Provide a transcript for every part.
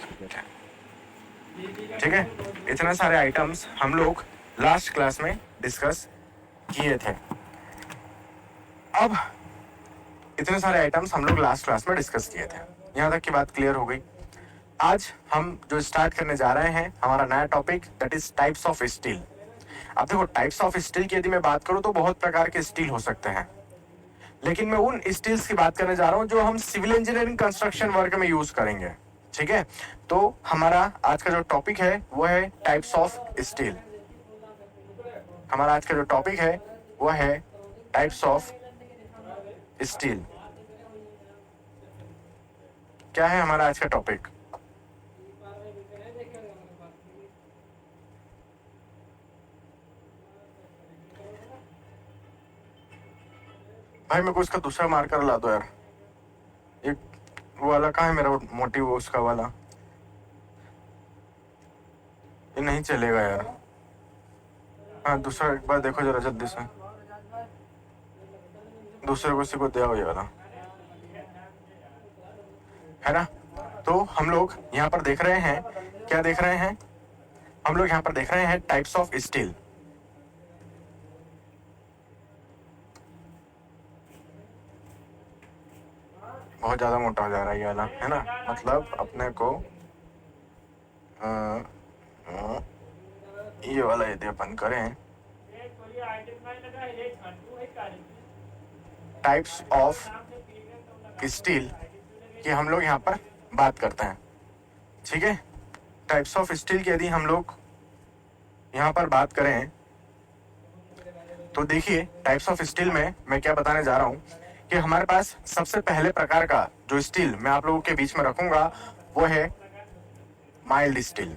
किए थे। ठीक है, इतने सारे आइटम्स हम लोग लास्ट क्लास में डिस्कस किए थे। अब इतने सारे आइटम्स हम लोग लास्ट क्लास में डिस्कस किए थे, यहां तक की बात क्लियर हो गई। आज हम जो स्टार्ट करने जा रहे हैं हमारा नया topic, that is types of steel. अब देखो, टाइप्स ऑफ स्टील की यदि मैं बात करूं तो बहुत प्रकार के स्टील हो सकते हैं, लेकिन मैं उन स्टील्स की बात करने जा रहा हूं जो हम सिविल इंजीनियरिंग कंस्ट्रक्शन वर्क में यूज करेंगे। ठीक है, तो हमारा आज का जो टॉपिक है वो है टाइप्स ऑफ स्टील। हमारा आज का जो टॉपिक है वो है टाइप्स ऑफ स्टील। क्या है हमारा आज का टॉपिक? भाई मेरे को इसका दूसरा मार्कर ला दो यार। एक वो वाला कहाँ है मेरा मोटिव, उसका वाला ये नहीं चलेगा यार। हाँ, दूसरा एक बार देखो जरा जल्दी से, दूसरे को किसी को दिया हो ये वाला, है ना? तो हम लोग यहाँ पर देख रहे हैं, क्या देख रहे हैं हम लोग यहाँ पर देख रहे हैं? Types of steel. बहुत ज्यादा मोटा हो जा रहा है ये वाला, है ना? मतलब अपने को ये वाला यदि अपन करें, टाइप्स ऑफ स्टील की हम लोग यहाँ पर बात करते हैं। ठीक है, टाइप्स ऑफ स्टील की यदि हम लोग यहाँ पर बात करें तो देखिए, टाइप्स ऑफ स्टील में मैं क्या बताने जा रहा हूँ कि हमारे पास सबसे पहले प्रकार का जो स्टील मैं आप लोगों के बीच में रखूंगा वो है माइल्ड स्टील।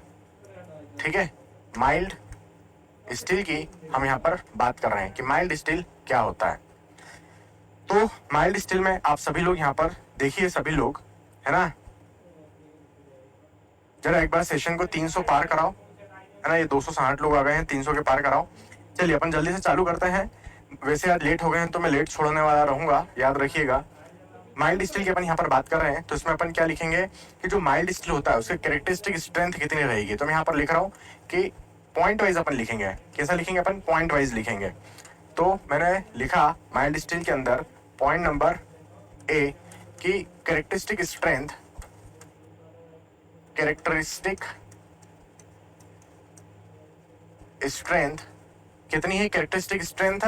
ठीक है, माइल्ड स्टील की हम यहाँ पर बात कर रहे हैं कि माइल्ड स्टील क्या होता है। तो माइल्ड स्टील में आप सभी लोग यहाँ पर देखिए, सभी लोग, है ना? जरा एक बार सेशन को 300 पार कराओ, है ना? ये 260 लोग आ गए हैं, 300 के पार कराओ। चलिए अपन जल्दी से चालू करते हैं। वैसे आज लेट हो गए हैं तो मैं लेट छोड़ने वाला रहूंगा, याद रखिएगा। माइल्ड स्टील की अपन यहाँ पर बात कर रहे हैं तो इसमें अपन क्या लिखेंगे कि जो माइल्ड स्टील होता है उसके कैरेक्टरिस्टिक स्ट्रेंथ कितनी रहेगी। तो मैं यहाँ पर लिख रहा हूँ कि पॉइंट वाइज अपन लिखेंगे। कैसा लिखेंगे अपन? पॉइंट वाइज लिखेंगे। तो मैंने लिखा माइल्ड स्टील के अंदर पॉइंट नंबर ए की कैरेक्टरिस्टिक स्ट्रेंथ, कैरेक्टरिस्टिक स्ट्रेंथ कितनी है? Characteristic strength,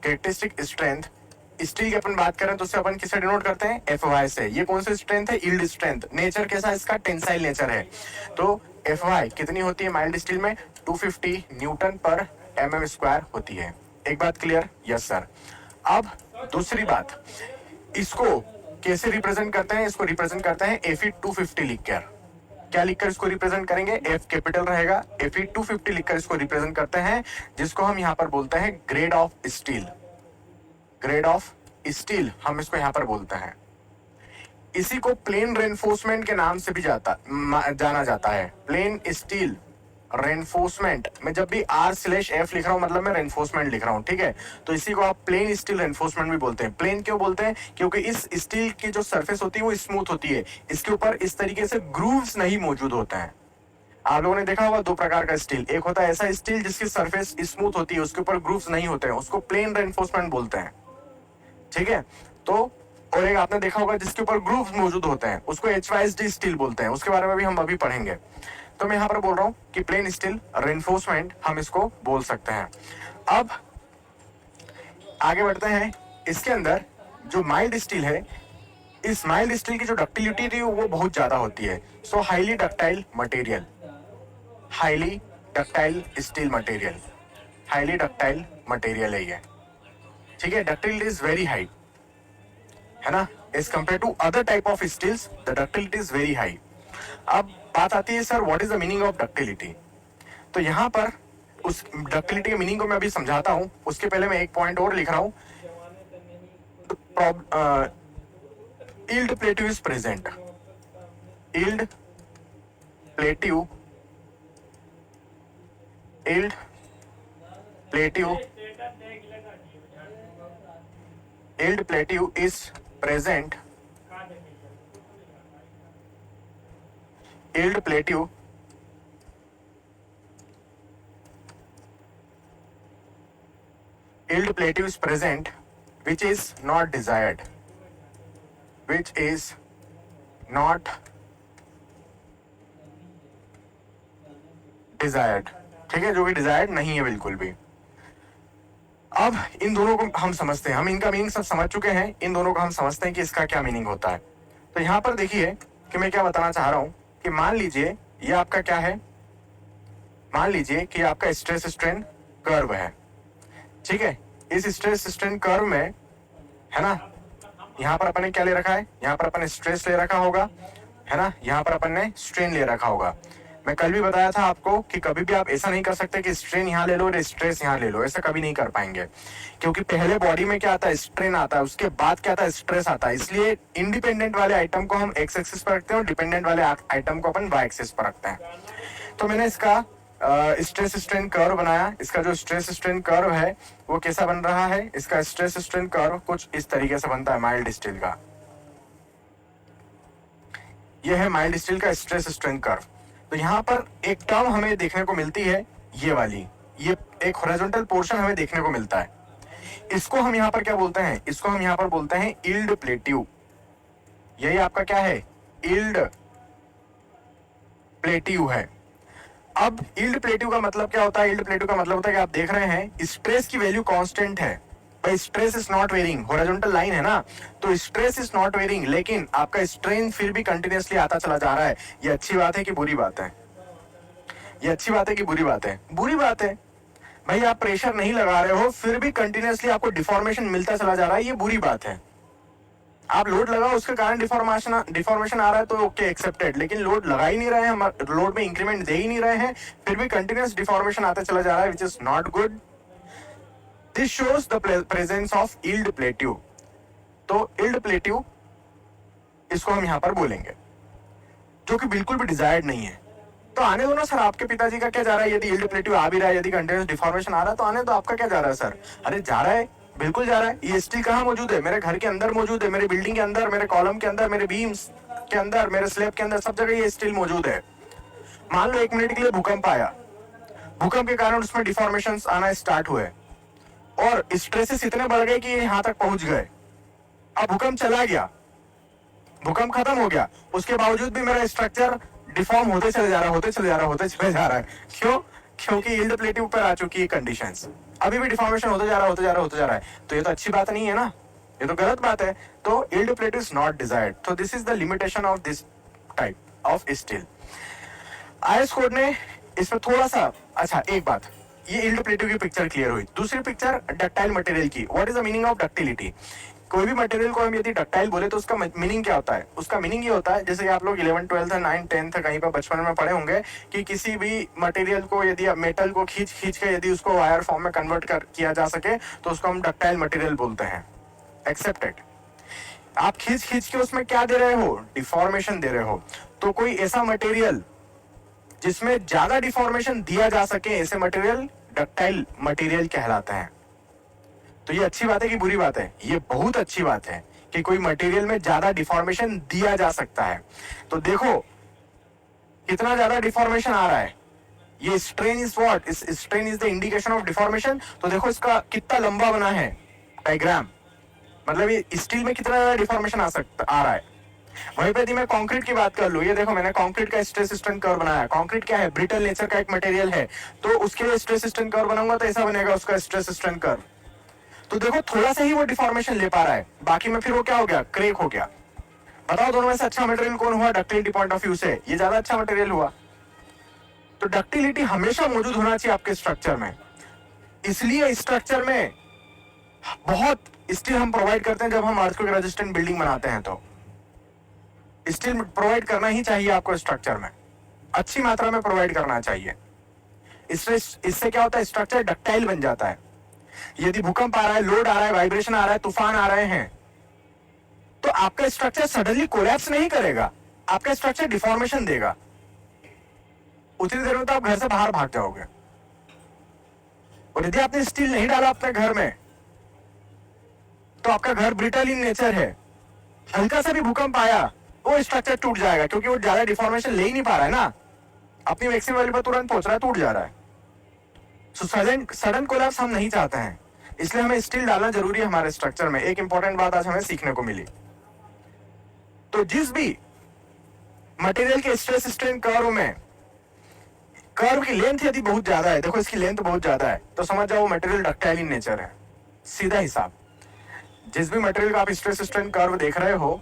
characteristic strength steel की अपन बात करें तो उससे अपन किससे डिनोट करते हैं? एफ से। ये कौन सी स्ट्रेंथ है? Yield strength. नेचर कैसा इसका? टेंसाइल नेचर है। तो एफ कितनी होती है माइल्ड स्टील में? 250 न्यूटन पर mm स्क्वायर होती है। एक बात क्लियर? Yes sir. अब दूसरी बात, इसको कैसे रिप्रेजेंट करते हैं? इसको रिप्रेजेंट करते हैं Fe 250 लिखकर। क्या लिखकर इसको रिप्रेजेंट करेंगे? एफ कैपिटल रहेगा, Fe 250 लिखकर इसको रिप्रेजेंट करते हैं, जिसको हम यहां पर बोलते हैं grade of steel. Grade of steel हम इसको यहां पर बोलते हैं। इसी को प्लेन रेनफोर्समेंट के नाम से भी जाना जाता है। प्लेन स्टील रेनफोर्समेंट में जब भी R/F लिख रहा हूं मतलब मैं रेनफोर्समेंट लिख रहा हूं। ठीक है, तो इसी को आप प्लेन स्टील रेनफोर्समेंट भी बोलते हैं। प्लेन क्यों बोलते हैं? क्योंकि इस स्टील की जो सरफेस होती है वो स्मूथ होती है, इसके ऊपर इस तरीके से ग्रूव्स नहीं मौजूद होते हैं। आप लोगों ने देखा होगा दो प्रकार का स्टील, एक होता है ऐसा स्टील जिसकी सरफेस स्मूथ होती है, उसके ऊपर ग्रूव्स नहीं होते हैं, उसको प्लेन रेनफोर्समेंट बोलते हैं। ठीक है, तो और एक आपने देखा होगा जिसके ऊपर ग्रूव्स मौजूद होते हैं, उसको HYSD स्टील बोलते हैं। उसके बारे में भी हम अभी पढ़ेंगे। तो मैं यहां पर बोल रहा हूं कि प्लेन स्टील रेनफोर्समेंट हम इसको बोल सकते हैं। अब आगे बढ़ते हैं। इसके अंदर जो माइल्ड स्टील है, इस माइल्ड स्टील की जो डक्टिलिटी थी वो बहुत ज्यादा होती है। सो highly ductile material, highly ductile steel material, highly ductile material है ये। ठीक है, डक्टिलिटी इज वेरी हाई, है ना? As compare to other type of steels the ductility is very high. अब बात आती है sir what is the meaning of ductility. तो यहां पर उस डक्टिलिटी के मीनिंग को मैं अभी समझाता हूं, उसके पहले मैं एक पॉइंट और लिख रहा हूं। Yield plateau is present, yield plateau, yield plateau, yield plateau is present yield plateau is present which is not desired, which is not desired, ठीक है, जो कि डिजायर्ड नहीं है बिल्कुल भी। अब इन दोनों को हम समझते हैं, हम इनका मीनिंग सब समझ चुके हैं, इन दोनों को हम समझते हैं कि इसका क्या मीनिंग होता है। तो यहां पर देखिए कि मैं क्या बताना चाह रहा हूं कि मान लीजिए ये आपका क्या है, मान लीजिए कि आपका स्ट्रेस स्ट्रेन कर्व है, ठीक है। इस स्ट्रेस स्ट्रेन कर्व में है ना, यहां पर अपन ने क्या ले रखा है, यहां पर अपन ने स्ट्रेस ले रखा होगा, है ना, यहां पर अपन ने स्ट्रेन ले रखा होगा। मैं कल भी बताया था आपको कि कभी भी आप ऐसा नहीं कर सकते कि स्ट्रेन यहां ले लो और स्ट्रेस यहां ले लो, ऐसा कभी नहीं कर पाएंगे, क्योंकि पहले बॉडी में क्या आता है, स्ट्रेन आता है, उसके बाद क्या आता है, स्ट्रेस आता है। इसलिए इंडिपेंडेंट वाले आइटम को हम एक्स एक्सिस पर रखते हैं और डिपेंडेंट वाले आइटम को अपन वाई एक्सिस पर रखते हैं। तो मैंने इसका स्ट्रेस स्ट्रेन कर्व बनाया। इसका जो स्ट्रेस स्ट्रेन कर्व है वो कैसा बन रहा है, इसका स्ट्रेस स्ट्रेन कर्व कुछ इस तरीके से बनता है माइल्ड स्टील का। ये है माइल्ड स्टील का स्ट्रेस स्ट्रेन कर्व। तो यहां पर एक टर्म हमें देखने को मिलती है, ये वाली, ये एक हॉरिजॉन्टल पोर्शन हमें देखने को मिलता है। इसको हम यहां पर क्या बोलते हैं, इसको हम यहां पर बोलते हैं यील्ड प्लेट्यू। यही आपका क्या है, यील्ड प्लेट्यू है। अब यील्ड प्लेट्यू का मतलब क्या होता है, यील्ड प्लेट्यू का मतलब होता है कि आप देख रहे हैं स्ट्रेस की वैल्यू कांस्टेंट है, भाई stress is not varying, horizontal line है ना, तो स्ट्रेस इज नॉट वेरिंग, लेकिन आपका स्ट्रेन फिर भी कंटिन्यूअसली आता चला जा रहा है। ये अच्छी बात है कि बुरी बात है, ये अच्छी बात है कि बुरी बात है, बुरी बात है। भाई आप प्रेशर नहीं लगा रहे हो फिर भी कंटिन्यूअसली आपको डिफॉर्मेशन मिलता चला जा रहा है, ये बुरी बात है। आप लोड लगाओ उसके कारण डिफॉर्मेशन आ रहा है तो ओके एक्सेप्टेड, लेकिन लोड लगा ही नहीं रहे हैं, हम लोड में इंक्रीमेंट दे ही नहीं रहे हैं, फिर भी कंटिन्यूअस डिफॉर्मेशन आता चला जा रहा है, which is not good. This shows the presence of yield plateau. तो यील्ड प्लेट्यू इसको हम यहां पर बोलेंगे, जो कि बिल्कुल भी डिजायर्ड नहीं है। तो आने दो ना सर, आपके पिताजी का क्या जा रहा है, यदि यील्ड प्लेट्यू आ भी रहा है, यदि कंटिन्यूअस डिफॉर्मेशन आ रहा है तो आने दो, आपका क्या जा रहा है सर। अरे जा रहा है, बिल्कुल जा रहा है। ये स्टील कहाँ मौजूद है, मेरे घर के अंदर मौजूद है, मेरे बिल्डिंग के अंदर, मेरे कॉलम के अंदर, मेरे बीम्स के अंदर, मेरे स्लैब के अंदर, सब जगह ये स्टील मौजूद है। मान लो 1 मिनट के लिए भूकंप आया, भूकंप के कारण उसमें डिफॉर्मेशन आना स्टार्ट हुए और स्ट्रेसेस इतने बढ़ गए कि यहां तक पहुंच गए। अब भूकंप चला गया, भूकंप खत्म हो गया, उसके बावजूद भी मेरा स्ट्रक्चर डिफॉर्म होते चले जा रहा है, होते चले जा रहा है, होते चले जा रहा है। क्यों, क्योंकि यील्ड प्लेट्यू पर आ चुकी है कंडीशंस, अभी भी डिफॉर्मेशन होते जा रहा है, होते जा रहा है, होते जा रहा है। तो ये तो अच्छी बात नहीं है ना, ये तो गलत बात है। तो yield plateau is not desired. तो this is the limitation of this type of steel. IS code ने इसमें थोड़ा सा, अच्छा एक बात, ये यील्ड प्लेट्यू की पिक्चर क्लियर हुई। दूसरी पिक्चर डक्टाइल मटेरियल की। What is the meaning of ductility. कोई भी मटेरियल को हम यदि डक्टाइल बोले तो उसका मीनिंग क्या होता है, उसका मीनिंग ये होता है, जैसे कि आप लोग 11th 12th 9th 10th कहीं पर बचपन में पढ़े होंगे कि किसी भी मटेरियल को यदि मेटल को खींच खींच के यदि उसको वायर फॉर्म में कन्वर्ट किया जा सके तो उसको हम डक्टाइल मटेरियल बोलते हैं। एक्सेप्टेड। आप खींच खींच के उसमें क्या दे रहे हो, डिफॉर्मेशन दे रहे हो। तो कोई ऐसा मटेरियल जिसमें ज्यादा डिफॉर्मेशन दिया जा सके, ऐसे मटेरियल डक्टाइल मटेरियल कहलाते हैं। तो ये अच्छी बात है कि बुरी बात है, ये बहुत अच्छी बात है कि कोई मटेरियल में ज्यादा डिफॉर्मेशन दिया जा सकता है। तो देखो कितना ज्यादा डिफॉर्मेशन आ रहा है, ये strain is what, strain is the indication of deformation. तो देखो इसका कितना लंबा बना है डायग्राम, मतलब ये स्टील में कितना ज्यादा डिफॉर्मेशन आ रहा है। वहीं पे यदि मैं कंक्रीट की बात कर लूं, ये देखो मैंने कंक्रीट का स्ट्रेस स्ट्रेन कर्व बनाया। कंक्रीट क्या है, ब्रिटल नेचर का एक मटेरियल है, तो उसके लिए स्ट्रेस स्ट्रेन कर्व बनाऊंगा तो ऐसा बनेगा उसका स्ट्रेस स्ट्रेन कर्व। तो देखो थोड़ा सा ही वो डिफॉर्मेशन ले पा रहा है, बाकी में फिर वो क्या हो गया, क्रेक हो गया। बताओ दोनों में से अच्छा मटेरियल कौन हुआ, डक्टिलिटी पॉइंट ऑफ व्यू से ये ज्यादा अच्छा मटेरियल हुआ। तो डक्टिलिटी हमेशा मौजूद होना चाहिए आपके स्ट्रक्चर में, इसलिए स्ट्रक्चर में बहुत स्टील हम प्रोवाइड करते हैं। जब हम अर्थक्वेक रेजिस्टेंट बिल्डिंग बनाते हैं तो स्टील प्रोवाइड करना ही चाहिए आपको, स्ट्रक्चर में अच्छी मात्रा में प्रोवाइड करना चाहिए। इससे क्या होता है, स्ट्रक्चर डक्टाइल बन जाता है। यदि भूकंप आ रहा है, लोड आ रहा है, वाइब्रेशन आ रहा है, तूफान आ रहे हैं, तो आपका स्ट्रक्चर सडनली कोलैप्स नहीं करेगा, आपका स्ट्रक्चर डिफॉर्मेशन देगा। उतनी देर में तो आप घर से बाहर भाग जाओगे। और यदि आपने स्टील नहीं डाला अपने घर में तो आपका घर ब्रिटल इन नेचर है, हल्का सा भी भूकंप आया वो स्ट्रक्चर टूट जाएगा, क्योंकि वो ज्यादा डिफॉर्मेशन ले ही नहीं पा रहा है ना, अपनी मैक्सिमम वैल्यू पर तुरंत पहुंच रहा है, टूट जा रहा है। सो सडन कोलैप्स हम नहीं चाहते हैं, इसलिए हमें स्टील डालना जरूरी है हमारे स्ट्रक्चर में। एक इंपॉर्टेंट बात आज हमें सीखने को मिली। तो जिस भी मटेरियल के स्ट्रेस स्ट्रेन कर्व में कर्व की लेंथ यदि बहुत ज्यादा है, देखो इसकी लेंथ बहुत ज्यादा है, तो समझ जाओ वो मटेरियल डक्टाइल इन नेचर है, सीधा हिसाब। जिस भी मटेरियल का आप स्ट्रेस स्ट्रेन कर्व देख रहे हो,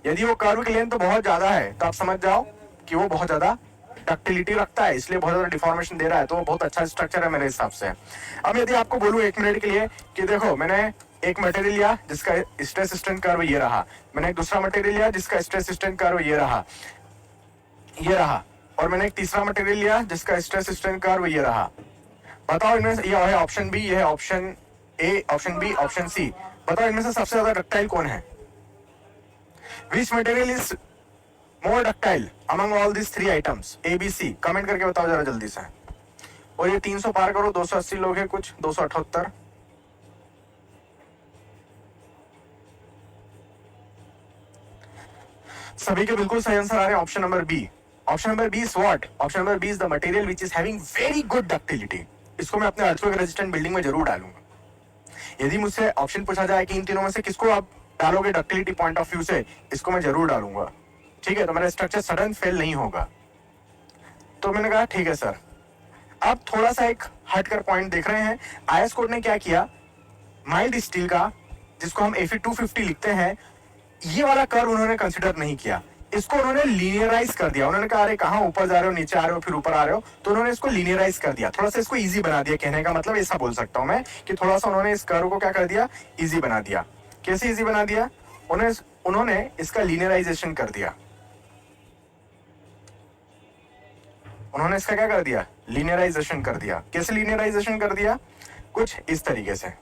यदि वो कर्व की लेंथ तो बहुत ज्यादा है, तो आप समझ जाओ कि वो बहुत ज्यादा डक्टिलिटी रखता है, इसलिए बहुत ज्यादा डिफॉर्मेशन दे रहा है, तो वो बहुत अच्छा स्ट्रक्चर है मेरे हिसाब से। अब यदि आपको बोलूं 1 मिनट के लिए कि देखो मैंने एक मटेरियल लिया जिसका स्ट्रेस स्ट्रेन कर्व ये रहा, मैंने एक दूसरा मटेरियल लिया जिसका स्ट्रेस स्ट्रेन कर्व ये रहा, और मैंने एक तीसरा मटेरियल लिया जिसका स्ट्रेस स्ट्रेन कर्व ये रहा। बताओ इनमें से, ये है ऑप्शन बी, ये है option A, option B, option C, बताओ इनमें से सबसे ज्यादा डक्टाइल कौन है? Which material is more ductile among all this 3 items A B C? Comment करके बताओ जरा जल्दी से। और ये 300 पार करो, 280 लोग हैं, कुछ 278। सभी के बिल्कुल सही आंसर आ रहे हैं option number B. Option number B is what? Option number B is the material which is having very good ductility. इसको मैं अपने अर्थक्वेक रेजिस्टेंट बिल्डिंग में जरूर डालूंगा। यदि मुझसे ऑप्शन पूछा जाए कि इन तीनों में से किसको आप डालोगे डक्टिलिटी पॉइंट ऑफ व्यू से, इसको मैं जरूर डालूंगा। ठीक है, तो मेरा स्ट्रक्चर सडन फेल नहीं होगा। तो मैंने कहा ठीक है सर। अब थोड़ा सा एक हटकर पॉइंट देख रहे हैं, आईएस कोड ने क्या किया, माइल्ड स्टील का जिसको हम Fe250 लिखते हैं, ये वाला कर्व उन्होंने कंसिडर नहीं किया, इसको उन्होंने लीनियराइज कर दिया। उन्होंने कहा अरे कहां ऊपर जा रहे हो, नीचे आ रहे हो, फिर ऊपर आ रहे हो, तो उन्होंने इसको लीनियराइज कर दिया, थोड़ा सा इसको इजी बना दिया। कहने का मतलब ऐसा बोल सकता हूं मैं कि थोड़ा सा उन्होंने इस कर्व को क्या कर दिया, इजी बना दिया। कैसे इजी बना दिया? उन्होंने इसका लीनियराइजेशन कर दिया। उन्होंने इसका क्या कर दिया, लीनियराइजेशन कर दिया। कैसे लीनियराइजेशन कर दिया? कुछ इस तरीके से।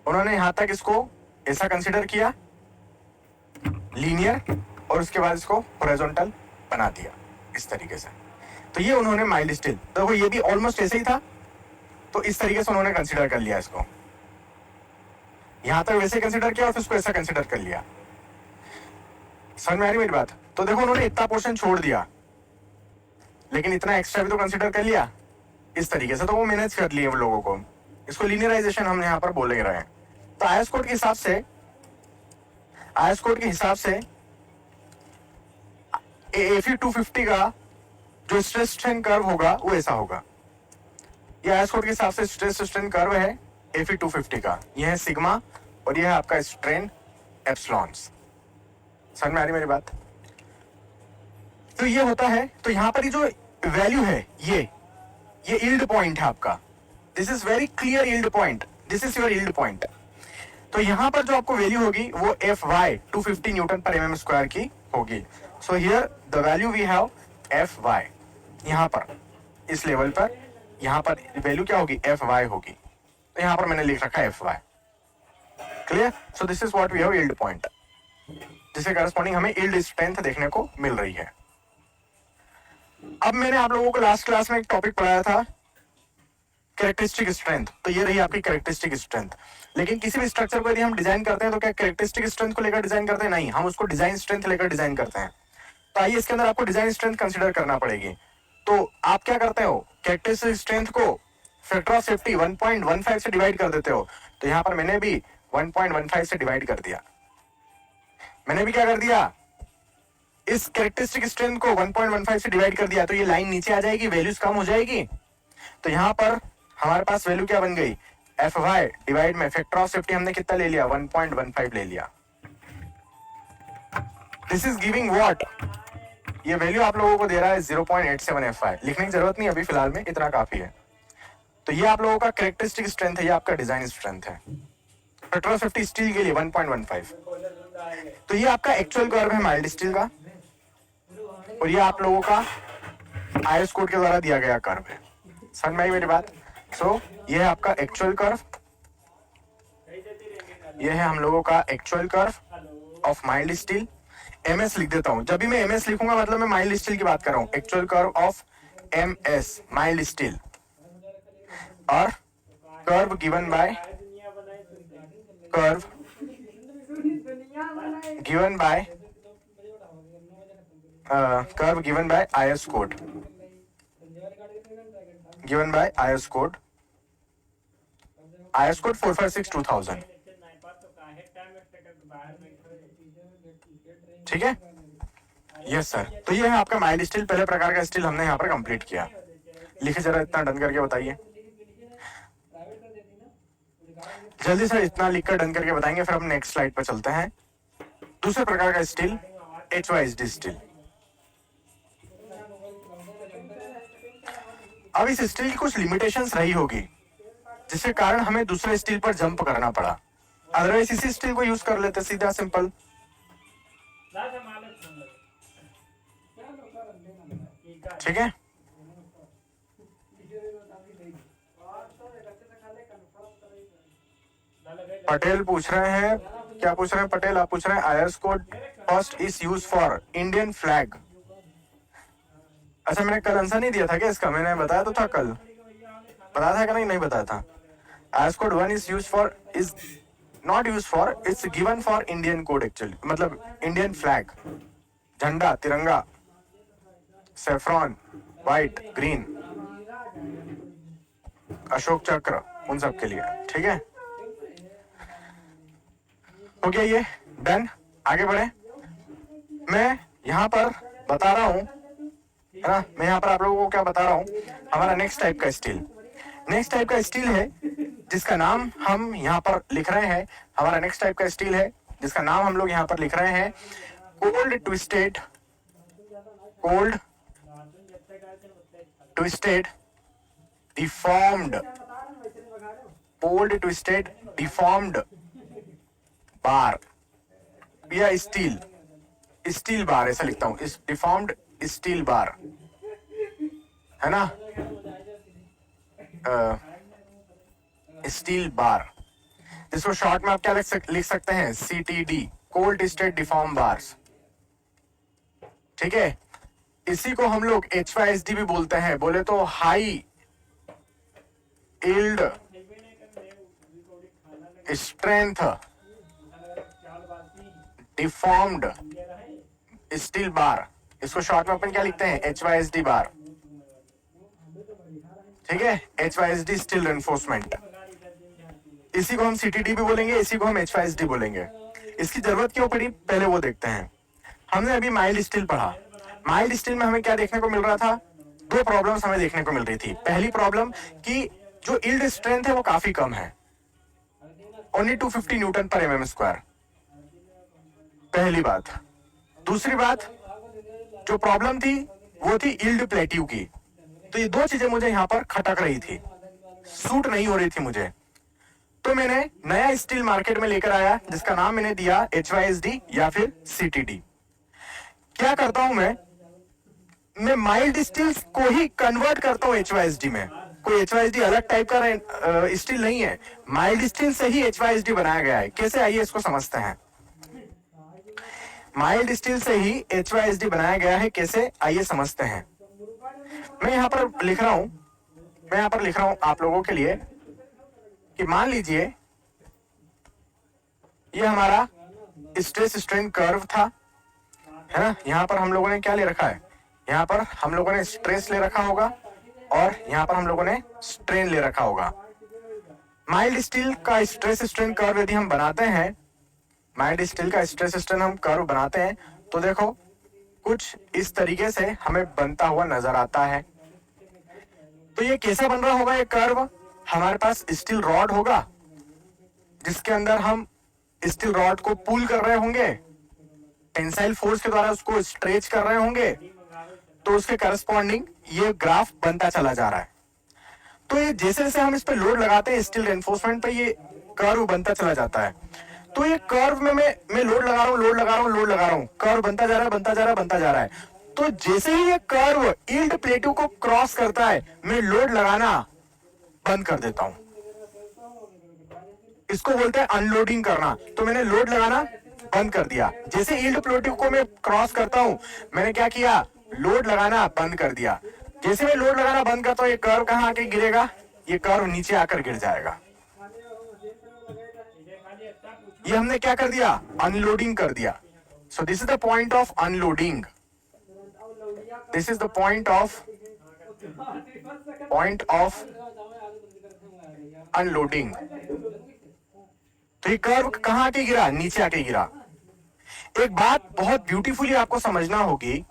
उन्होंने यहां तक इसको ऐसा कंसीडर किया लीनियर, और उसके बाद इसको हॉरिजॉन्टल बना दिया इस तरीके से। तो ये उन्होंने माइल्ड स्टील, तो ये भी ऑलमोस्ट ऐसे ही था, तो इस तरीके से उन्होंने कंसीडर कर लिया इसको। यहां तक वैसे कंसीडर किया और फिर इसको ऐसा कंसीडर कर लिया। समझ में आ रही मेरी बात? तो देखो उन्होंने इतना पोर्शन छोड़ दिया, लेकिन इतना एक्स्ट्रा भी तो कंसीडर कर लिया इस तरीके से, तो वो मैनेज कर लिए वो लोगों को। इसको लीनियराइजेशन हम यहाँ पर बोल रहे हैं। तो आईएस कोड के हिसाब से, आईएस कोड के हिसाब से Fe250 का जो स्ट्रेस स्ट्रेन कर्व होगा वो ऐसा होगा। ये आईएस कोड के हिसाब से स्ट्रेस स्ट्रेन कर्व है Fe250 का, यह है सिग्मा और यह है आपका स्ट्रेन एप्सिलॉन्स। समझ में आ रही मेरी बात? तो ये होता है, तो यहां पर ये जो वैल्यू है ये यील्ड पॉइंट है आपका। This is very clear yield point, this is your yield point. तो यहां पर जो आपको वैल्यू होगी वो Fy 250 न्यूटन पर mm स्क्वायर की होगी। So here the value we have Fy, यहां पर इस लेवल पर यहां पर वैल्यू क्या होगी, Fy होगी। तो यहां पर मैंने लिख रखा है Fy। Clear? So this is what we have yield point, जिसके करस्पॉन्डिंग हमें यील्ड स्ट्रेंथ देखने को मिल रही है। अब मैंने आप लोगों को लास्ट क्लास में एक टॉपिक पढ़ाया था कैरेक्टरिस्टिक स्ट्रेंथ, तो ये रही आपकी कैरेक्टरिस्टिक स्ट्रेंथ। लेकिन किसी भी स्ट्रक्चर को यदि हम डिजाइन करते हैं तो क्या कैरेक्टरिस्टिक स्ट्रेंथ को लेकर डिजाइन करते हैं? नहीं, हम उसको डिजाइन स्ट्रेंथ लेकर डिजाइन करते हैं। तो आइए इसके अंदर आपको डिजाइन स्ट्रेंथ कंसीडर करना पड़ेगी। तो आप क्या करते हो, कैरेक्टरिस्टिक स्ट्रेंथ को फैक्टर ऑफ सेफ्टी 1.15 से डिवाइड कर देते हो। तो यहां पर मैंने भी 1.15 से डिवाइड कर दिया। मैंने भी क्या कर दिया, इस कैरेक्टरिस्टिक स्ट्रेंथ को 1.15 से डिवाइड कर दिया, तो ये लाइन नीचे आ जाएगी, वैल्यूज कम हो जाएगी। तो यहां पर हमारे पास वैल्यू क्या बन गई, Fy डिवाइड में फैक्टर ऑफ सेफ्टी हमने कितना ले लिया, 1.15 ले लिया। दिस इज गिविंग व्हाट, ये वैल्यू आप लोगों को दे रहा है 0.87 Fy। लिखने की जरूरत नहीं अभी फिलहाल में, इतना काफी है। तो ये आप लोगों का कैरेक्टरिस्टिक स्ट्रेंथ है, ये आपका डिजाइन स्ट्रेंथ है। फैक्टर ऑफ सेफ्टी स्टील के लिए 1.15। तो ये आपका एक्चुअल कर्व है माइल्ड स्टील का, और ये आप लोगों का आईएस कोड के द्वारा दिया गया कर्व है। समझ में आई मेरी बात? सो ये है आपका एक्चुअल कर्व, ये है हम लोगों का actual curve of mild steel. MS लिख देता हूं, जब भी मैं एमएस लिखूंगा मतलब मैं माइल्ड स्टील की बात कर रहा हूं। Actual curve of MS mild steel, और curve given by curve given by curve given by IS code, given by IS code 456/2000। ठीक है, यस सर। तो ये है आपका माइल्ड स्टील, पहले प्रकार का स्टील हमने यहाँ पर कंप्लीट किया। लिखे जरा, इतना डन करके बताइए जल्दी से, इतना लिखकर डन करके बताएंगे, फिर हम नेक्स्ट स्लाइड पर चलते हैं। दूसरे प्रकार का स्टील HYSD स्टील। अब इस स्टील की कुछ लिमिटेशंस रही होगी जिसके कारण हमें दूसरे स्टील पर जंप करना पड़ा, अदरवाइज इसी स्टील को यूज कर लेते, सीधा सिंपल। ठीक है, पटेल पूछ रहे हैं, क्या पूछ रहे हैं पटेल? आप पूछ रहे हैं IS code first is use for Indian flag. अच्छा, मैंने कल आंसर नहीं दिया था क्या इसका? मैंने बताया तो था कल, बताया था कि नहीं बताया था? IS code 1 is use for, is not use for, it's given for Indian code actually, मतलब इंडियन फ्लैग, झंडा, तिरंगा, सेफ्रॉन, व्हाइट, ग्रीन, अशोक चक्र, उन सब के लिए। ठीक है, हो गया ये डन। आगे बढ़े, मैं यहाँ पर बता रहा हूँ, है ना, मैं यहाँ पर आप लोगों को क्या बता रहा हूँ, हमारा नेक्स्ट टाइप का स्टील, नेक्स्ट टाइप का स्टील है जिसका नाम हम यहाँ पर लिख रहे हैं। हमारा नेक्स्ट टाइप का स्टील है जिसका नाम हम लोग यहाँ पर लिख रहे हैं cold twisted, cold twisted deformed, cold twisted deformed बार या स्टील, स्टील बार ऐसा लिखता हूं, इस डिफॉर्म्ड स्टील बार, है ना, स्टील बार, जिसको शॉर्ट में आप क्या लिख सकते हैं, CTD, cold twisted deform bars. ठीक है, इसी को हम लोग HYSD भी बोलते हैं, बोले तो high yield strength deformed steel bar, इसको शॉर्ट में अपन क्या लिखते हैं, HYSD बार। ठीक है, HYSD स्टील रेनफोर्समेंट, इसी को हम CTD भी बोलेंगे, इसी को हम HYSD बोलेंगे। इसकी जरूरत क्यों पड़ी, पहले वो देखते हैं। हमने अभी माइल्ड स्टील पढ़ा, माइल्ड स्टील में हमें क्या देखने को मिल रहा था, दो प्रॉब्लम्स हमें देखने को मिल रही थी। पहली प्रॉब्लम कि जो यील्ड स्ट्रेंथ है वो काफी कम है, ओनली 250 न्यूटन पर mm², पहली बात। दूसरी बात जो प्रॉब्लम थी वो थी यील्ड प्लेट्यू की। तो ये दो चीजें मुझे यहाँ पर खटक रही थी, सूट नहीं हो रही थी मुझे। तो मैंने नया स्टील मार्केट में लेकर आया जिसका नाम मैंने दिया HYSD या फिर CTD। क्या करता हूं मैं माइल्ड स्टील को ही कन्वर्ट करता हूं HYSD में। कोई HYSD अलग टाइप का स्टील नहीं है, माइल्ड स्टील से ही HYSD बनाया गया है। कैसे, आइए इसको समझते हैं। माइल्ड स्टील से ही HYSD बनाया गया है, कैसे, आइए समझते हैं। मैं यहाँ पर लिख रहा हूं आप लोगों के लिए कि मान लीजिए ये हमारा स्ट्रेस स्ट्रेन कर्व था, है ना। यहाँ पर हम लोगों ने क्या ले रखा है, यहाँ पर हम लोगों ने स्ट्रेस ले रखा होगा और यहाँ पर हम लोगों ने स्ट्रेन ले रखा होगा। माइल्ड स्टील का स्ट्रेस स्ट्रेन कर्व यदि हम बनाते हैं, माइल्ड स्टील का स्ट्रेस स्ट्रेन हम कर्व बनाते हैं तो देखो कुछ इस तरीके से हमें बनता हुआ नजर आता है। तो ये कैसा बन रहा होगा ये कर्व, हमारे पास स्टील रॉड होगा जिसके अंदर हम स्टील रॉड को पुल कर रहे होंगे, टेंसाइल फोर्स के द्वारा उसको स्ट्रेच कर रहे होंगे, तो उसके करस्पॉन्डिंग ये ग्राफ बनता चला जा रहा है। तो ये जैसे जैसे हम इस पे लोड लगाते हैं स्टील रेनफोर्समेंट पे, ये कर्व बनता चला जाता है। तो ये कर्व में मैं लोड लगा रहा हूं, कर्व बनता जा रहा है। तो जैसे ही ये कर्व यील्ड प्लेट्यू को क्रॉस करता है, मैं लोड लगाना बंद कर देता हूं। इसको बोलते हैं अनलोडिंग करना। तो मैंने लोड लगाना बंद कर दिया। जैसे यील्ड प्लेट्यू को मैं क्रॉस करता हूं, मैंने क्या किया, लोड लगाना बंद कर दिया। जैसे मैं लोड लगाना बंद करता हूं, ये कर्व कहां आके गिरेगा, ये कर्व नीचे आकर गिर जाएगा। ये हमने क्या कर दिया, अनलोडिंग कर दिया. सो this is the point of unloading. This is the point of unloading. तो ये कर्व कहां आके गिरा, नीचे आके गिरा. एक बात बहुत ब्यूटीफुली आपको समझना होगी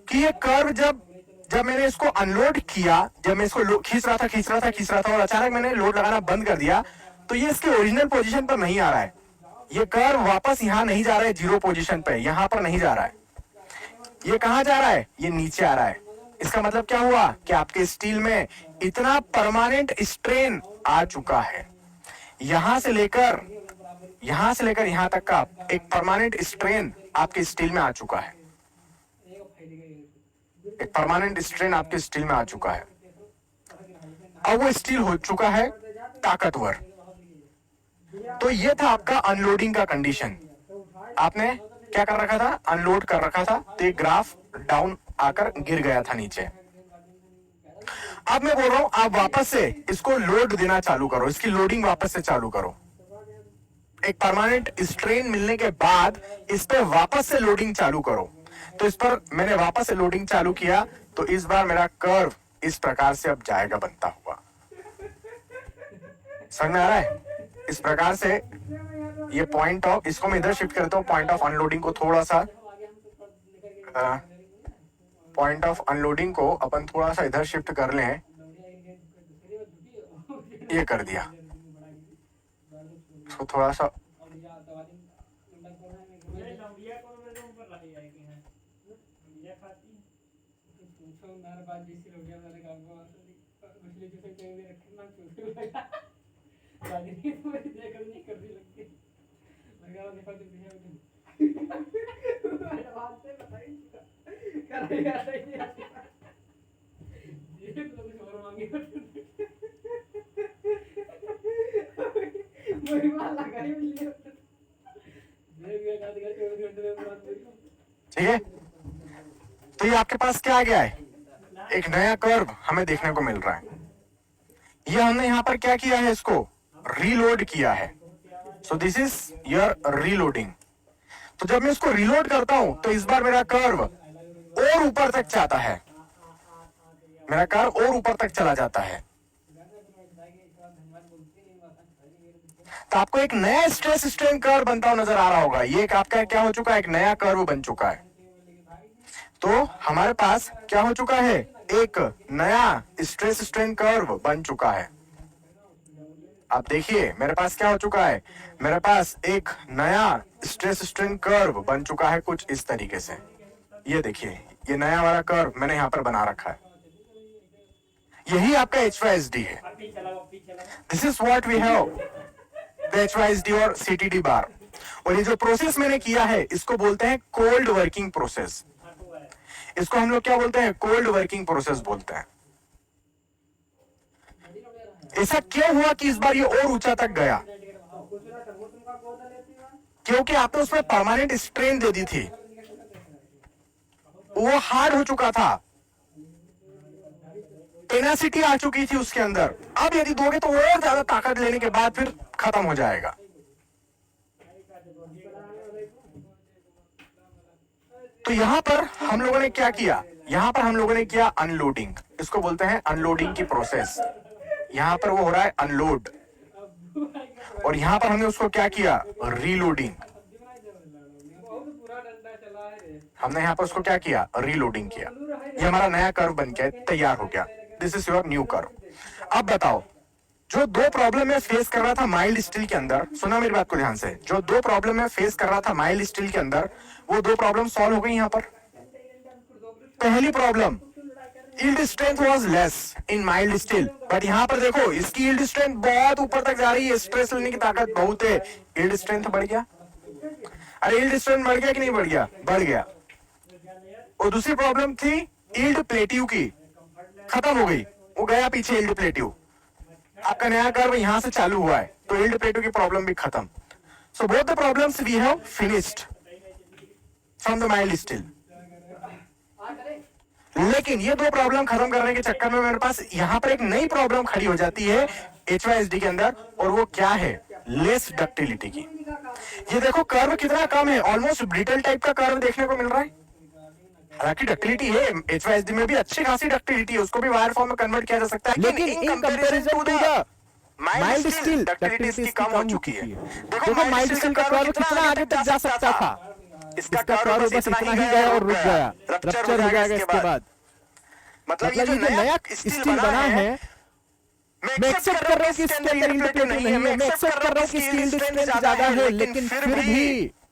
कि ये कर्व जब मैंने इसको अनलोड किया, जब मैं इसको खींच रहा था और अचानक मैंने लोड लगाना बंद कर दिया, तो ये इसके ओरिजिनल पोजीशन पर नहीं आ रहा है. ये कर्व वापस यहां नहीं जा रहा है, जीरो पोजीशन पे, यहां पर नहीं जा रहा है. ये कहां जा रहा है, ये नीचे आ रहा है. इसका मतलब क्या हुआ कि आपके स्टील में इतना परमानेंट स्ट्रेन आ चुका है, यहां से लेकर यहां तक का एक परमानेंट स्ट्रेन आपके स्टील में आ चुका है. एक परमानेंट स्ट्रेन आपके स्टील में आ चुका है. अब वो स्टील हो चुका है ताकतवर. तो ये था आपका अनलोडिंग का कंडीशन. आपने क्या कर रखा था, अनलोड कर रखा था, तो ये ग्राफ डाउन आकर गिर गया था नीचे. अब मैं बोल रहा हूं आप वापस से इसको लोड देना चालू करो, इसकी लोडिंग वापस से चालू करो. एक परमानेंट स्ट्रेन मिलने के बाद इस पर वापस से लोडिंग चालू करो. तो इस पर मैंने वापस से लोडिंग चालू किया, तो इस बार मेरा कर्व इस प्रकार से अब जाएगा बनता हुआ. समझ में आ रहा है? इस प्रकार से ये पॉइंट ऑफ, इसको मैं इधर शिफ्ट करता हूं, पॉइंट ऑफ अनलोडिंग को थोड़ा सा, पॉइंट ऑफ अनलोडिंग को अपन थोड़ा सा इधर शिफ्ट कर लें. ये कर दिया. इसको थोड़ा सा ठीक है. तो ये आपके पास क्या आ गया है, एक नया कर्व हमें देखने को मिल रहा है. ये हमने यहां पर क्या किया है, इसको रीलोड किया है. सो दिस इज योर रीलोडिंग. तो जब मैं इसको रीलोड करता हूं तो इस बार मेरा कर्व और ऊपर तक जाता है, मेरा कर्व और ऊपर तक चला जाता है. तो आपको एक नया स्ट्रेस स्ट्रेन कर्व बनता हुआ नजर आ रहा होगा. ये एक आपका क्या हो चुका है, एक नया कर्व बन चुका है. तो हमारे पास क्या हो चुका है, एक नया स्ट्रेस स्ट्रेन कर्व बन चुका है. आप देखिए मेरे पास क्या हो चुका है, मेरे पास एक नया स्ट्रेस स्ट्रेन कर्व बन चुका है कुछ इस तरीके से. ये देखिए, ये नया वाला कर्व मैंने यहां पर बना रखा है. यही आपका HYSD है. This is what we have, the HYSD और CTD बार. और ये जो प्रोसेस मैंने किया है इसको बोलते हैं कोल्ड वर्किंग प्रोसेस. इसको हम लोग क्या बोलते हैं, कोल्ड वर्किंग प्रोसेस बोलते हैं. ऐसा क्यों हुआ कि इस बार ये और ऊंचा तक गया, क्योंकि आपने उसमें परमानेंट स्ट्रेन दे दी थी, वो हार्ड हो चुका था, टेनासिटी आ चुकी थी उसके अंदर. अब यदि दोगे तो और ज्यादा ताकत लेने के बाद फिर खत्म हो जाएगा. तो यहां पर हम लोगों ने क्या किया, यहां पर हम लोगों ने किया अनलोडिंग. इसको बोलते हैं अनलोडिंग की प्रोसेस. यहां पर वो हो रहा है अनलोड, और यहां पर हमने उसको क्या किया, रीलोडिंग. हमने यहां पर उसको क्या किया, रीलोडिंग किया. ये हमारा नया कर्व बन के तैयार हो गया. This is your new curve. अब बताओ, जो दो प्रॉब्लम मैं फेस कर रहा था माइल्ड स्टील के अंदर, सुना मेरी बात को ध्यान से, जो दो प्रॉब्लम मैं फेस कर रहा था माइल्ड स्टील के अंदर, वो दो प्रॉब्लम सॉल्व हो गई यहां पर. पहली problem, yield strength was less in mild steel, but यहां पर देखो इसकी यील्ड स्ट्रेंथ बहुत ऊपर तक जा रही है, स्ट्रेस लेने की ताकत बहुत है, यील्ड स्ट्रेंथ बढ़ गया. अरे यील्ड स्ट्रेंथ बढ़ गया कि नहीं बढ़ गया, बढ़ गया. और दूसरी प्रॉब्लम थी यील्ड प्लेट्यू की, खत्म हो गई, वो गया पीछे यील्ड प्लेट्यू. आपका नया कर्व यहां से चालू हुआ है, तो यील्ड प्लेट्यू की प्रॉब्लम भी खत्म. So both the problems we have finished from the mild steel. लेकिन ये दो प्रॉब्लम खत्म करने के चक्कर में मेरे पास यहां पर एक नई प्रॉब्लम खड़ी हो जाती है HYSD के अंदर, और वो क्या है, लेस डक्टिलिटी की। ये देखो कर्व कितना कम है, ऑलमोस्ट ब्रिटल टाइप का कर्व देखने को मिल रहा है। हालांकि डक्टिलिटी है, HYSD में भी अच्छी खासी डक्टिलिटी है, उसको भी वायर फॉर्म में कन्वर्ट किया जा सकता है, लेकिन in comparison to the mild steel ductility इसकी कम हो चुकी है। देखो माइल्ड स्टील का कर्व कितना आगे तक जा सकता था, इसका कर्व बस इतना ही गया और रुक गया, रप्चर हो जाएगा इसके बाद। मतलब ये जो नया स्टील बना है, मैं एक्सेप्ट कर रहा हूं कि इसके अंदर इंडिकेटर नहीं है, मैं एक्सेप्ट कर रहा हूं कि इसकी यील्ड स्ट्रेंथ ज्यादा है, लेकिन फिर भी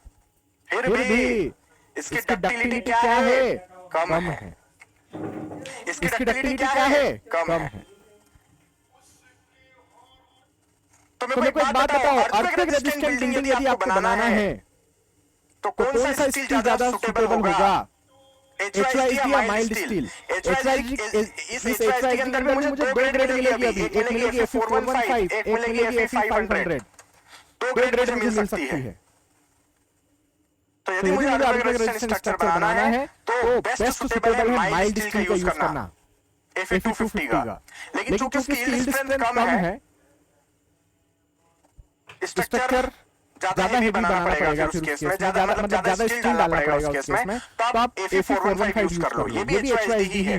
इसकी डक्टिलिटी क्या है? कम है। इसकी डक्टिलिटी क्या है? कम है। तो मेरे को एक बात बताओ, अर्थक्वेक रेजिस्टेंट बिल्डिंग यदि आपको बनाना है तो कौन सा स्टील ज्यादा सुटेबल होगा? HYSD या माइल्ड स्टील? इस HYSD के अंदर मुझे 2 ग्रेड मिलेगी अभी, एक मिलेगी Fe415, एक मिलेगी Fe500, 2 ग्रेड मिल सकती है। तो यदि मुझे अर्थक्वेक रेजिस्टेंट स्ट्रक्चर बनाना है तो बेस्ट सुटेबल है माइल्ड स्टील का यूज करना, Fe250 का। लेकिन चूंकि इसकी यील्ड स्ट्रेंथ कम है, स्ट्रक्चर ज्यादा हेवी बनाना पड़ेगा फिर उस केस में, ज्यादा स्टील डालना पड़ेगा उस केस में, तो आप Fe415 यूज कर लो, ये भी HYSD ही है।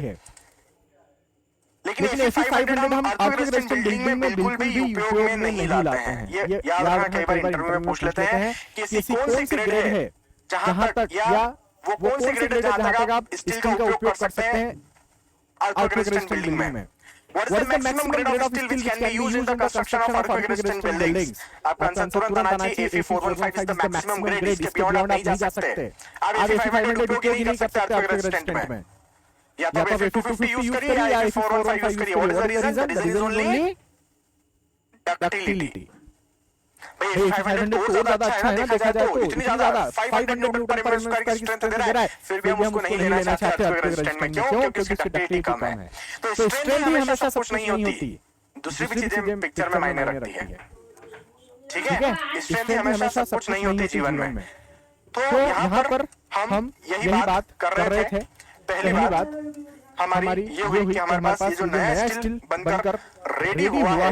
लेकिन Fe500 हम अर्थक्वेक रेजिस्टेंट बिल्डिंग में बिल्कुल भी उपयोग में नहीं लाते हैं। ये याद रखना, कई बार इंटरव्यू में पूछ लेते हैं कि ऐसी कौन सी ग्रेड है जहां तक, या वो कौन सी ग्रेड है जहां तक आप स्टील का उपयोग कर सकते हैं अर्थक्वेक रेजिस्टेंट बिल्डिंग में। What is the maximum grade of steel which can be used in the construction of earthquake resistant buildings? आपका आंसर तुरंत आना चाहिए, Fe415 is the maximum grade, इसके beyond आप नहीं जा सकते। आप Fe500 उपयोग ही नहीं कर सकते earthquake resistant में। या तो Fe250 यूज करिए या Fe415 यूज करिए। What is the reason? The reason is only ductility। भाई Fe500 तो ज्यादा अच्छा है ना, देखा जाए तो इतनी ज्यादा 500 न्यूटन पर मीटर स्क्वायर की स्ट्रेंथ दे रहा है, फिर भी हम उसको नहीं लेना चाहते earthquake resistant में। क्यों? क्योंकि उसकी डक्टिलिटी कम है। तो स्ट्रेंथ भी हमेशा सब कुछ नहीं होती, दूसरी भी चीजें पिक्चर में मायने रखती है। ठीक है, स्ट्रेंथ भी हमेशा सब कुछ नहीं होती जीवन में। तो यहाँ पर हम यही बात कर रहे थे। पहली बात हमारी ये हुई कि हमारे पास ये जो नया स्टील बनकर रेडी हुआ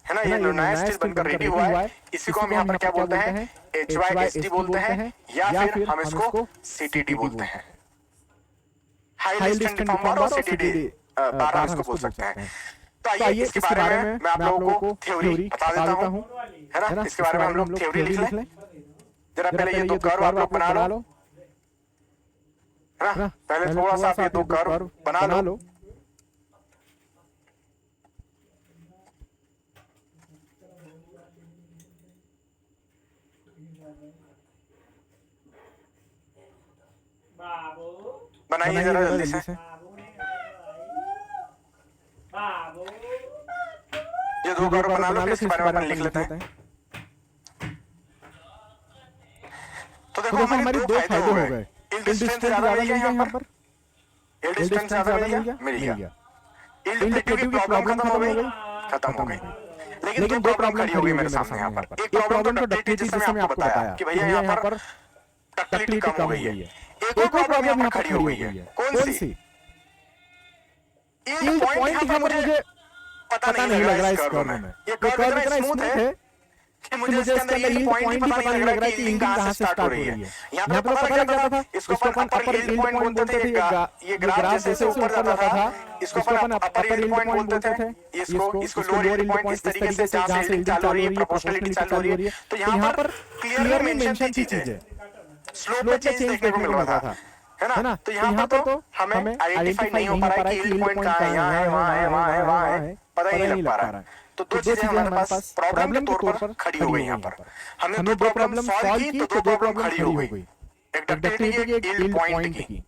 है ना, ये नया स्टील बनकर रेडी हुआ है, इसी को हम यहाँ पर क्या बोलते हैं? HYSD बोलते हैं, या फिर हम इसको CTD बोलते हैं, हाईली स्ट्रेंथ डिफॉर्मर और CTD 12 इसको बोल सकते हैं। तो आइए इसके बारे में मैं आप लोगों को थ्योरी बता देता हूँ, है ना। इसके बारे में हम लोग थ्योरी लिख लें। जरा पहले ये 2 कर्व आप लोग बना लो, है ना। पहले थोड़ा सा आप ये 2 कर्व बना लो। बनाइए जरा जल्दी से। ये 2 कर्व बना लो, इसके बारे में अपन लिख लेते हैं। तो देखो हमारे 2 फायदे हो गए। यील्ड स्ट्रेंथ ज्यादा मिल गया यहाँ पर, यील्ड स्ट्रेंथ ज्यादा मिल गया। यील्ड डिफेक्टिव की प्रॉब्लम खत्म हो गई। लेकिन 2 प्रॉब्लम खड़ी हो गई मेरे सामने यहाँ पर। एक प्रॉब्लम तो डक्टिलिटी, जैसे मैं आपको बताया कि भैया यहाँ पर डक्टिलिटी कम हो गई है। एक और प्रॉब्लम यहाँ पर खड़ी हो गई है। कौन सी? यील्ड पॉइंट यहाँ पर मुझे पता नहीं लग रहा है इस कर्व में। ये कर्व इतना स्मूथ है कि मुझे इसके अंदर यील्ड पॉइंट ही पता नहीं लग रहा है कि यील्ड कहां से स्टार्ट हो रही है। यहाँ पे पता लग जाता था, इसको अपन अपर यील्ड पॉइंट बोलते थे। ये ग्राफ जैसे ऊपर जाता था, इसको अपन अपर यील्ड पॉइंट बोलते थे। इसको लोअर यील्ड पॉइंट इस तरीके से जहां से यील्ड चालू हो रही है, प्रोपोर्शनलिटी चालू हो रही है। तो यहाँ पर क्लियरली मेंशन थी चीजें, स्लोप में चेंज देखने को मिल रहा था, है ना। तो यहाँ पर तो हमें आइडेंटिफाई नहीं हो पा रहा है कि यील्ड पॉइंट कहां है, यहाँ है, वहां है, वहां है, वहां है, पता ही नहीं लग पा रहा है। तो 2 चीजें हमारे पास प्रॉब्लम के तौर पर खड़ी हो गई यहाँ पर। हमने 2 प्रॉब्लम सॉल्व की तो 2 प्रॉब्लम खड़ी हो गई, एक डक्टिलिटी की, एक यील्ड पॉइंट की।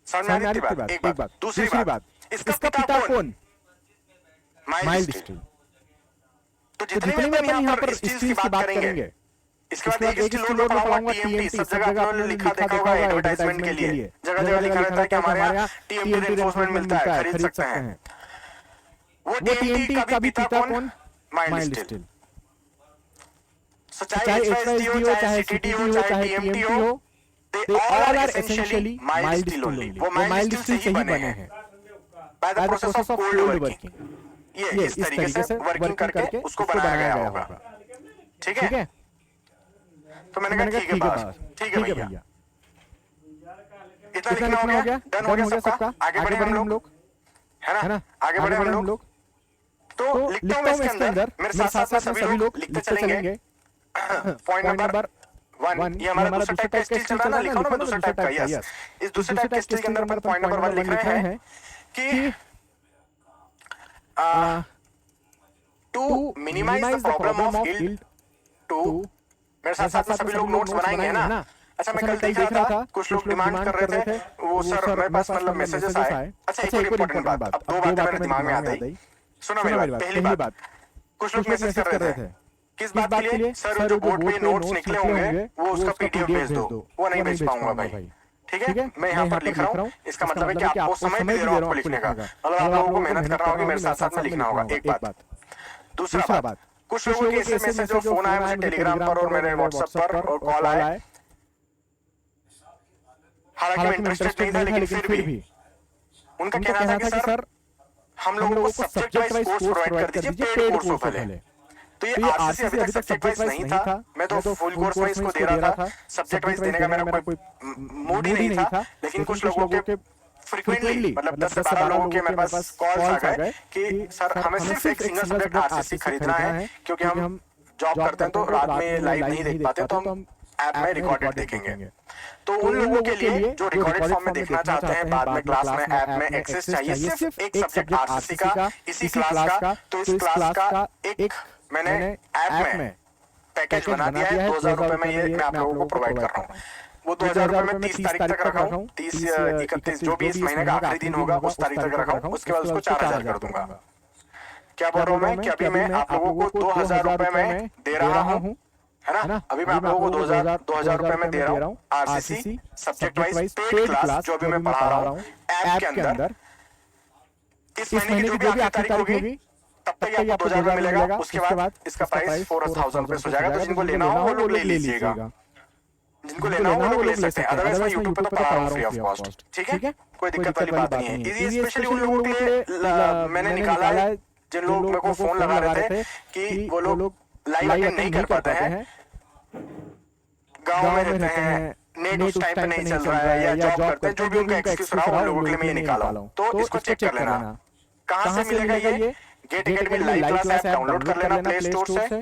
समझ में आ रही बात? एक बात। दूसरी बात, इसका पिता कौन? Mild steel. तो जितने भी अपन यहाँ पर स्टील की बात करेंगे, इसके बाद एक स्टील और मैं पढ़ाऊंगा TMT। सब जगह आपने लिखा देखा होगा एडवर्टाइजमेंट के लिए, जगह जगह लिखा रहता है कि हमारे यहाँ TMT रेनफोर्समेंट मिलता है, खरीद सकते हैं। वो TMT का भी पिता कौन? Mild steel. चाहे HYSD हो, चाहे CTD हो, चाहे TMT हो, they all are essentially mild steel only। वो माइल्ड स्टील से ही बने हैं by the process of cold working। ये इस तरीके से वर्किंग करके उसको बनाया गया होगा। ठीक है, तो मैंने कहा ठीक है बस, ठीक है भैया, इतना लिखना हो गया, डन हो गया सबका। आगे बढ़े हम लोग, है ना, आगे बढ़े हम लोग। तो लिखता हूं मैं इसके अंदर, मेरे साथ साथ में सभी लोग लिखते चलेंगे। पॉइंट नंबर 1, ये हमारा दूसरा टाइप का स्टिल चल रहा है ना, लिखा ना दूसरा टाइप का, यस। इस दूसरे टाइप के स्टिल के अंदर अपन पॉइंट नंबर 1 लिख रहे हैं कि to minimize the problem of yield to, मेरे साथ साथ में सभी लोग नोट्स बनाएंगे ना। अच्छा, मैं कल देख रहा था कुछ लोग डिमांड कर रहे थे, वो सर मेरे पास मतलब मैसेजेस आए। अच्छा, एक और इम्पोर्टेंट बात, अब 2 बातें मेरे दिमाग में आ गई। सुनो मेरी बात, पहली बात, कुछ लोग मैसेज कर रहे थे किस बात के लिए, सर जो बोर्ड पे नोट्स निकले होंगे वो उसका पीडीएफ भेज दो, वो नहीं भेज पाऊंगा भाई। ठीक है, मैं यहाँ पर लिख रहा हूँ, इसका मतलब है कि आपको समय भी दे रहा हूँ आपको लिखने का, मतलब आप लोगों को मेहनत करना होगी, मेरे साथ साथ में लिखना होगा, एक बात। दूसरा बात, कुछ लोगों के ऐसे मैसेज जो फोन आया मुझे टेलीग्राम पर और मेरे व्हाट्सएप पर और कॉल आए, हालांकि मैं इंटरेस्टेड नहीं था लेकिन फिर भी उनका कहना था कि सर हम लोगों को सब्जेक्ट वाइज कोर्स प्रोवाइड कर दीजिए, पेड कोर्स हो पहले। तो ये आरसीसी अभी तक सब्जेक्ट वाइज नहीं था, मैं तो फुल कोर्स वाइज को दे रहा था, सब्जेक्ट वाइज देने का मेरा कोई मूड ही नहीं था। लेकिन कुछ लोगों के फ्रीक्वेंटली मतलब 10 से 12 लोगों के मेरे पास कॉल्स आ गए कि सर हमें सिर्फ एक सिंगल सब्जेक्ट आरसीसी खरीदना है, क्योंकि हम जॉब करते हैं तो रात में लाइव नहीं देख पाते, तो हम ऐप में रिकॉर्डेड देखेंगे। तो उन लोगों के लिए जो रिकॉर्डेड फॉर्म में देखना चाहते हैं, बाद में क्लास में ऐप में एक्सेस चाहिए, सिर्फ एक सब्जेक्ट आरसीसी का, इसी क्लास का, तो इस क्लास का एक मैंने ऐप में पैकेज बना दिया है। 2000 रुपए में ये मैं आप लोगों को प्रोवाइड कर रहा हूँ। वो 2000 रुपए में 30 तारीख तक रखा हूँ, 30 या 31 जो भी इस महीने का आखिरी दिन होगा उस तारीख तक रखा हूँ, उसके बाद उसको 4000 कर दूंगा। क्या बोल रहा हूँ मैं कि अभी मैं आप लोगों को 2000 रुपए में दे रहा हूँ, है ना, अभी मैं आप लोगों को 2000 रुपए में दे रहा हूँ RCC subject wise paid class जो अभी मैं पढ़ा रहा हूँ ऐप के अंदर। इस महीने की जो भी आखिरी तारीख होगी तब तक आपको 2000 में मिलेगा, उसके बाद इसका प्राइस 4000 रुपए हो जाएगा। तो जिनको लेना हो वो लोग ले लीजिएगा, जिनको लेना हो वो लोग ले सकते हैं, अदरवाइज मैं यूट्यूब पे तो पढ़ा रहा हूँ फ्री ऑफ कॉस्ट। ठीक है, कोई दिक्कत वाली बात नहीं है। ये स्पेशली उन लोगों के लिए मैंने निकाला है जिन लोग मेरे को फोन लगा रहे थे कि वो लोग लाइव अटेंड नहीं कर पाते हैं, गांव में रहते हैं, नेट उस टाइम पे नहीं चल रहा है या जॉब करते हैं, जो भी उनका एक्सक्यूज रहा उन लोगों के लिए मैं ये निकाला हूं। तो इसको चेक कर लेना कहां से मिलेगा ये। GATE academy live class app download कर लेना प्ले स्टोर से,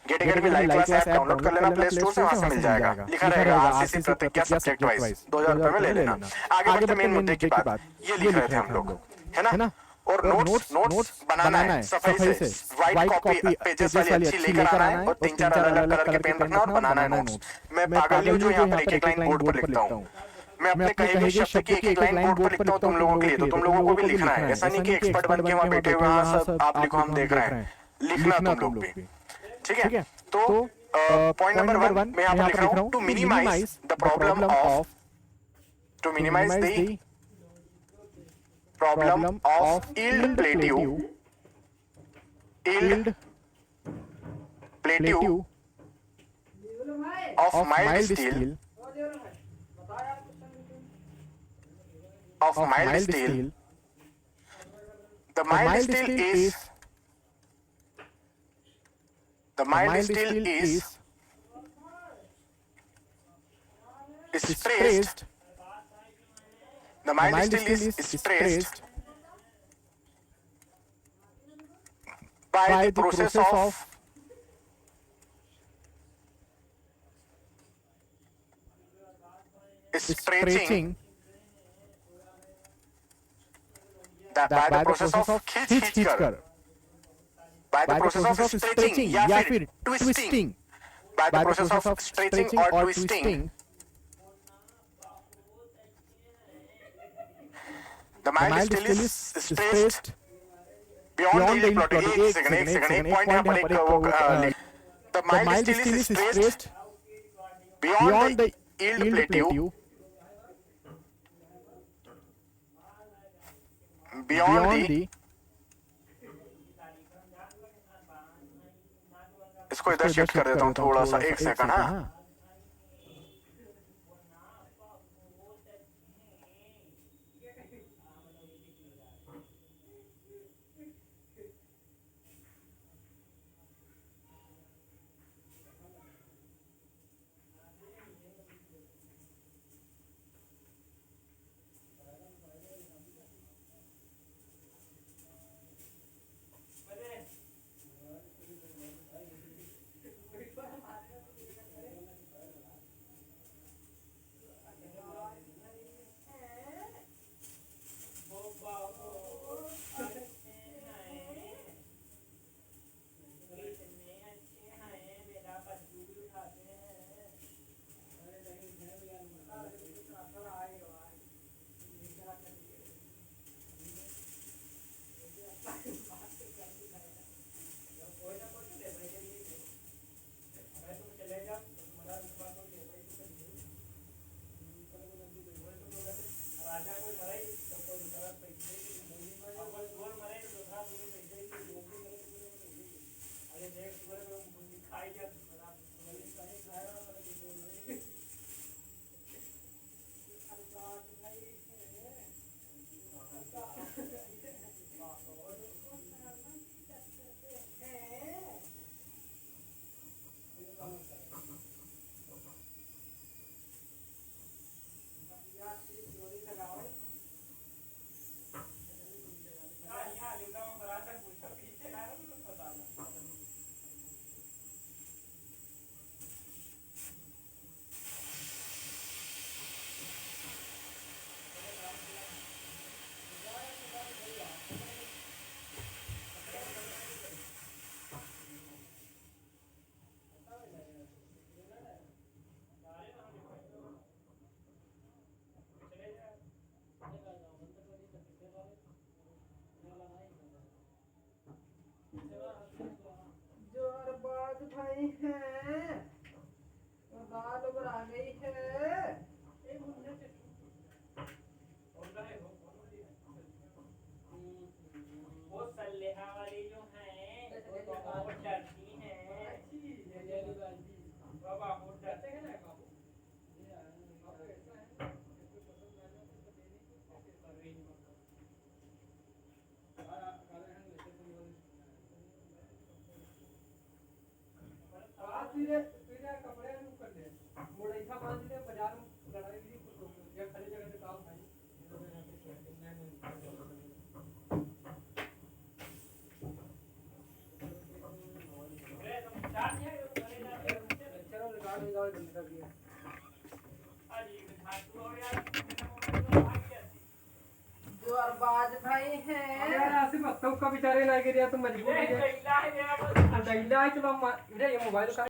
GATE academy live class app download कर लेना प्ले स्टोर से, वहां से मिल जाएगा, लिखा रहेगा आरसीसी प्रतिज्ञा सब्जेक्ट वाइज 2000 रुपए में ले लेना। आगे बढ़ते मेन मुद्दे की बात, ये लिख रहे थे हम लोग, है ना, और नोट्स बनाना है सफाई से, व्हाइट कॉपी पेजेस वाली अच्छी लेकर आना है और 3-4 अलग अलग कलर के पेन रखना और बनाना है नोट्स। मैं पागल हूं जो यहाँ पर एक एक लाइन बोर्ड पर लिखता हूँ, मैं अपने कहे गए शब्द की एक एक लाइन बोर्ड पर लिखता हूँ तुम लोगों के लिए, तो तुम लोगों को भी लिखना है। ऐसा नहीं कि एक्सपर्ट बन के वहां बैठे हुए हाँ सब आप लिखो हम देख रहे हैं, लिखना तुम लोग भी। ठीक है, तो पॉइंट नंबर 1 मैं यहाँ पर लिख रहा हूँ, to minimize the problem of, to minimize the problem of yield plateau of mild steel the mild steel is stressed. The mild steel is stressed by the process of stretching, by the process of खींच कर, by the process of stretching या फिर twisting, by the process of stretching or twisting, the mild steel is stressed beyond the yield plateau. एक second point यहाँ पर एक the mild steel is stressed beyond the yield plateau, beyond the, इसको इधर shift कर देता हूँ थोड़ा सा, एक सेकंड। हाँ, जो अरबाज भाई हैं दाल उबरा गई है। वो सल्लेहा वाली जो हैं वो बहुत डरती हैं। बाबा बहुत डरते हैं ना बाबू। कपड़े कर ले मोड़ा इतना बांध दे बाजार में लड़ाई भी या खाली जगह पे काम भाई जो अरबाज भाई हैं का बेचारे लाए गए तो मजबूर है। है चलो ये मोबाइल का